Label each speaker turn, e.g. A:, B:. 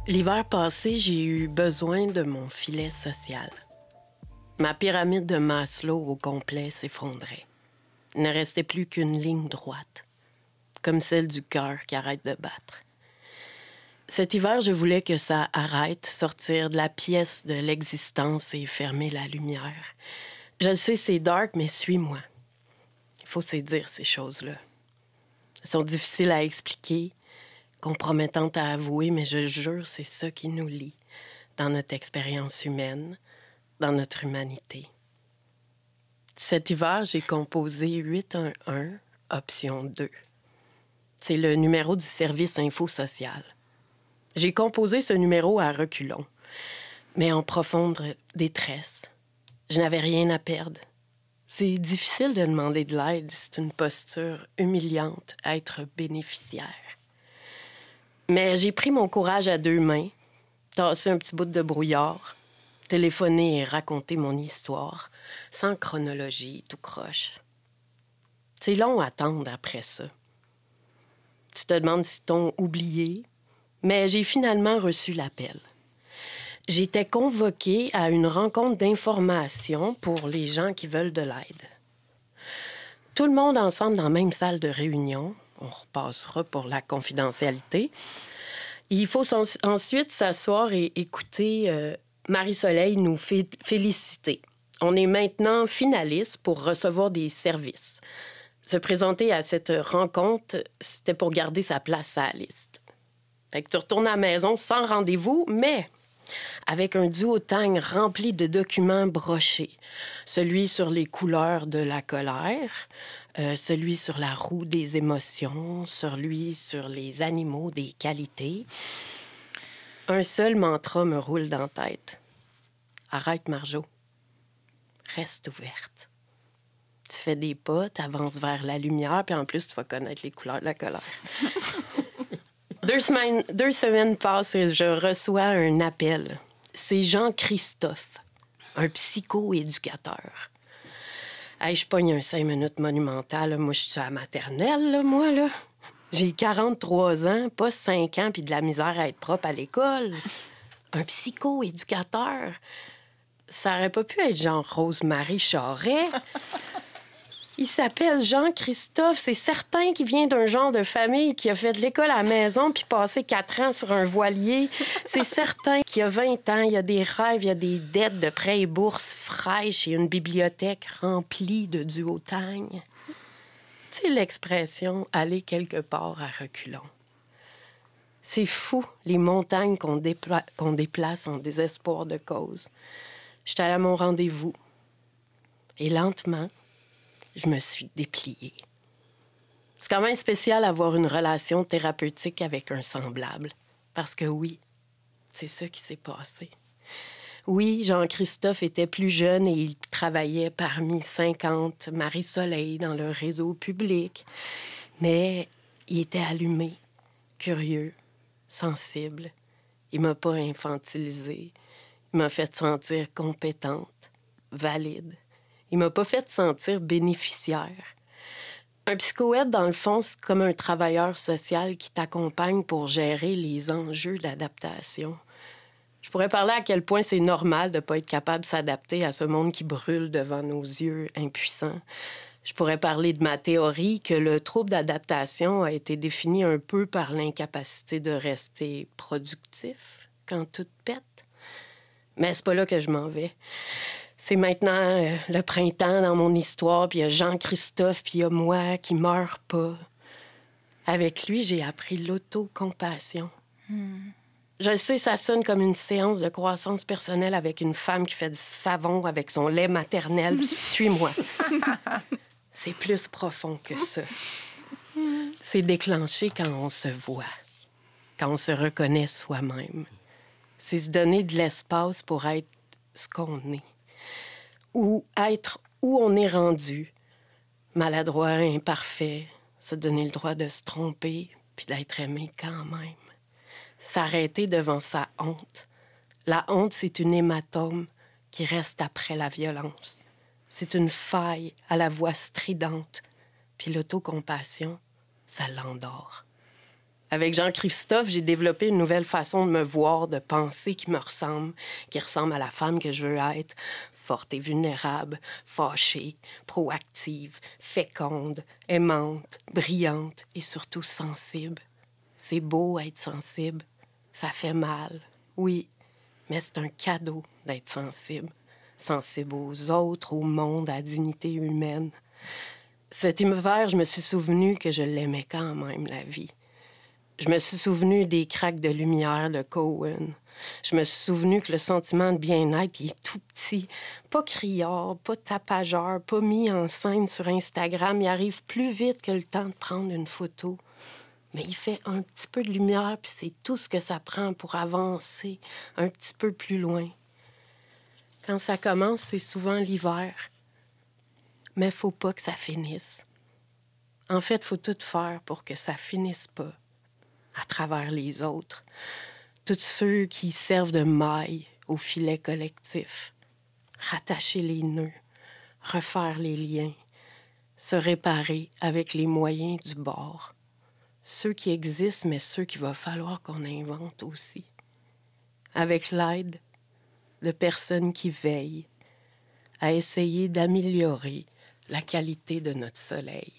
A: L'hiver passé, j'ai eu besoin de mon filet social. Ma pyramide de Maslow au complet s'effondrait. Il ne restait plus qu'une ligne droite, comme celle du cœur qui arrête de battre. Cet hiver, je voulais que ça arrête, sortir de la pièce de l'existence et fermer la lumière. Je sais, c'est dark, mais suis-moi. Il faut se dire ces choses-là. Elles sont difficiles à expliquer, compromettantes à avouer, mais je jure, c'est ça qui nous lie dans notre expérience humaine, dans notre humanité. Cet hiver, j'ai composé 811, option 2. C'est le numéro du service info social. J'ai composé ce numéro à reculons, mais en profonde détresse. Je n'avais rien à perdre. C'est difficile de demander de l'aide. C'est une posture humiliante, être bénéficiaire. Mais j'ai pris mon courage à deux mains, tassé un petit bout de brouillard, téléphoné et raconté mon histoire, sans chronologie, tout croche. C'est long à attendre après ça. Tu te demandes si t'ont oublié, mais j'ai finalement reçu l'appel. J'étais convoquée à une rencontre d'information pour les gens qui veulent de l'aide. Tout le monde ensemble dans la même salle de réunion. On repassera pour la confidentialité. Il faut ensuite s'asseoir et écouter Marie-Soleil nous féliciter. On est maintenant finaliste pour recevoir des services. Se présenter à cette rencontre, c'était pour garder sa place à la liste. Fait que tu retournes à la maison sans rendez-vous, mais avec un duotang rempli de documents brochés. Celui sur les couleurs de la colère, celui sur la roue des émotions, celui sur les animaux des qualités. Un seul mantra me roule dans la tête. Arrête, Marjo. Reste ouverte. Tu fais des pas, tu avances vers la lumière, puis en plus, tu vas connaître les couleurs de la colère. 2 semaines passent et je reçois un appel. C'est Jean-Christophe, un psycho-éducateur. Hey, je pogne un 5 minutes monumental. Là. Moi, je suis à la maternelle, là, moi, là. J'ai 43 ans, pas 5 ans, puis de la misère à être propre à l'école. Un psycho-éducateur. Ça aurait pas pu être genre Rose-Marie Charret. Il s'appelle Jean-Christophe. C'est certain qu'il vient d'un genre de famille qui a fait de l'école à la maison puis passé 4 ans sur un voilier. C'est certain qu'il y a 20 ans, il y a des rêves, il y a des dettes de prêts et bourses fraîches et une bibliothèque remplie de duotang. Tu sais l'expression « aller quelque part à reculons ». C'est fou, les montagnes qu'on déplace en désespoir de cause. J'étais allée à mon rendez-vous. Et lentement, je me suis dépliée. C'est quand même spécial d'avoir une relation thérapeutique avec un semblable. Parce que oui, c'est ça qui s'est passé. Oui, Jean-Christophe était plus jeune et il travaillait parmi 50 Marie-Soleil dans le réseau public. Mais il était allumé, curieux, sensible. Il m'a pas infantilisée. Il m'a fait sentir compétente, valide. Il m'a pas fait sentir bénéficiaire. Un psychoède, dans le fond, c'est comme un travailleur social qui t'accompagne pour gérer les enjeux d'adaptation. Je pourrais parler à quel point c'est normal de ne pas être capable de s'adapter à ce monde qui brûle devant nos yeux impuissants. Je pourrais parler de ma théorie que le trouble d'adaptation a été défini un peu par l'incapacité de rester productif quand tout pète. Mais c'est pas là que je m'en vais. C'est maintenant le printemps dans mon histoire, puis il y a Jean-Christophe, puis il y a moi qui meurt pas. Avec lui, j'ai appris l'autocompassion. Je sais, ça sonne comme une séance de croissance personnelle avec une femme qui fait du savon avec son lait maternel. Suis-moi. C'est plus profond que ça. C'est déclenché quand on se voit, quand on se reconnaît soi-même. C'est se donner de l'espace pour être ce qu'on est. Ou être où on est rendu, maladroit, imparfait, se donner le droit de se tromper, puis d'être aimé quand même. S'arrêter devant sa honte. La honte, c'est une hématome qui reste après la violence. C'est une faille à la voix stridente. Puis l'autocompassion, ça l'endort. Avec Jean-Christophe, j'ai développé une nouvelle façon de me voir, de penser qui me ressemble, qui ressemble à la femme que je veux être, forte et vulnérable, fâchée, proactive, féconde, aimante, brillante et surtout sensible. C'est beau être sensible. Ça fait mal, oui, mais c'est un cadeau d'être sensible. Sensible aux autres, au monde, à la dignité humaine. Cet hiver, je me suis souvenu que je l'aimais quand même, la vie. Je me suis souvenu des craques de lumière de Cohen. Je me suis souvenu que le sentiment de bien-être, il est tout petit. Pas criard, pas tapageur, pas mis en scène sur Instagram. Il arrive plus vite que le temps de prendre une photo. Mais il fait un petit peu de lumière, puis c'est tout ce que ça prend pour avancer un petit peu plus loin. Quand ça commence, c'est souvent l'hiver. Mais faut pas que ça finisse. En fait, faut tout faire pour que ça finisse pas. À travers les autres. Tous ceux qui servent de maille au filet collectif. Rattacher les nœuds, refaire les liens, se réparer avec les moyens du bord. Ceux qui existent, mais ceux qu'il va falloir qu'on invente aussi. Avec l'aide de personnes qui veillent à essayer d'améliorer la qualité de notre soleil.